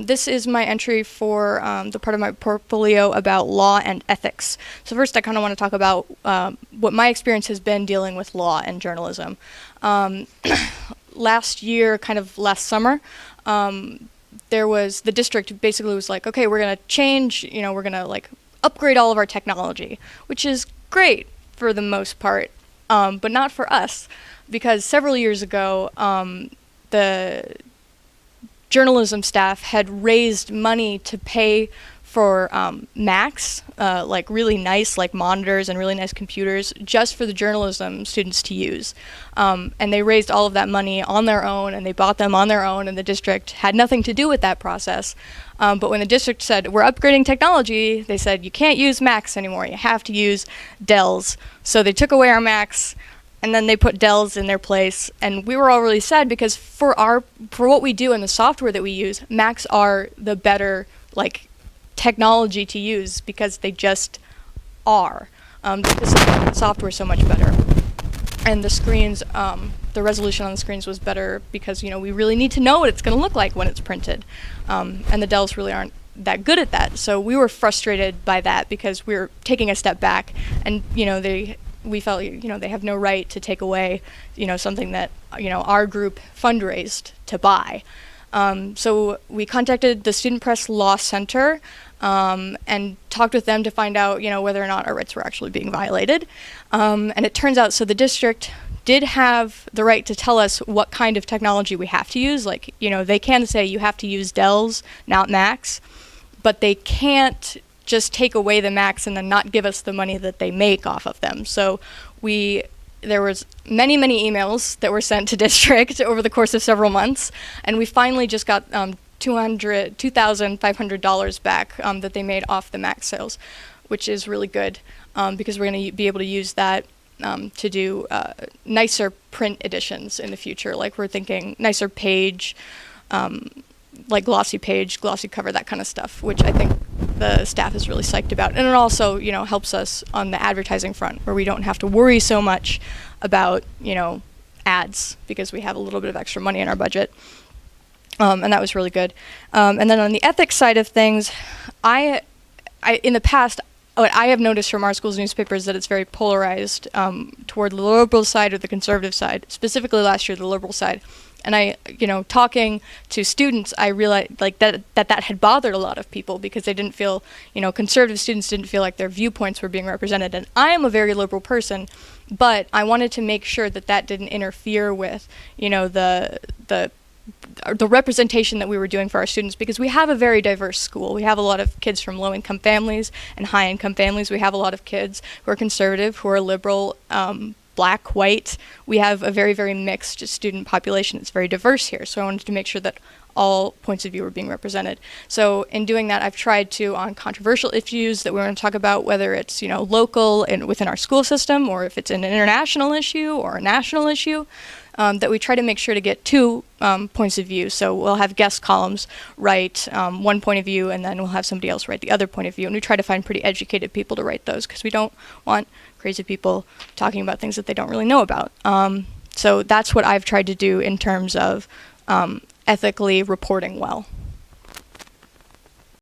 This is my entry for the part of my portfolio about law and ethics. So first, I kind of want to talk about what my experience has been dealing with law and journalism. Last year, kind of last summer, the district basically was like, okay, we're going to change, we're going to like upgrade all of our technology, which is great for the most part, but not for us, because several years ago, the journalism staff had raised money to pay for Macs, like really nice like monitors and really nice computers, just for the journalism students to use. And they raised all of that money on their own, and they bought them on their own, and the district had nothing to do with that process. But when the district said, we're upgrading technology, they said, you can't use Macs anymore, you have to use Dells. So they took away our Macs, and then they put Dells in their place, and we were all really sad because for what we do and the software that we use, Macs are the better like technology to use because they just are. The software is so much better, and the screens, the resolution on the screens was better because we really need to know what it's going to look like when it's printed, and the Dells really aren't that good at that. So we were frustrated by that because we were taking a step back, and we felt they have no right to take away something that our group fundraised to buy. So we contacted the Student Press Law Center and talked with them to find out whether or not our rights were actually being violated. And it turns out, so the district did have the right to tell us what kind of technology we have to use. Like they can say you have to use Dells, not Macs, but they can't just take away the Macs and then not give us the money that they make off of them. So there was many emails that were sent to district over the course of several months, and we finally just got $2,500 back that they made off the Mac sales, which is really good because we're going to be able to use that to do nicer print editions in the future. Like we're thinking nicer page, like glossy page, glossy cover, that kind of stuff, which I think the staff is really psyched about. And it also, helps us on the advertising front, where we don't have to worry so much about, ads, because we have a little bit of extra money in our budget. And that was really good. And then on the ethics side of things, I in the past, what I have noticed from our school's newspapers that it's very polarized toward the liberal side or the conservative side, specifically last year, the liberal side. And I, talking to students, I realized like that had bothered a lot of people because they didn't feel, conservative students didn't feel like their viewpoints were being represented. And I am a very liberal person, but I wanted to make sure that didn't interfere with, the representation that we were doing for our students, because we have a very diverse school. We have a lot of kids from low-income families and high-income families. We have a lot of kids who are conservative, who are liberal, black, white. We have a very, very mixed student population. It's very diverse here. So I wanted to make sure that all points of view were being represented. So in doing that, I've tried to, on controversial issues that we want to talk about, whether it's, local and within our school system, or if it's an international issue or a national issue, that we try to make sure to get two points of view. So we'll have guest columns write one point of view, and then we'll have somebody else write the other point of view. And we try to find pretty educated people to write those, because we don't want crazy people talking about things that they don't really know about. So that's what I've tried to do in terms of ethically reporting well.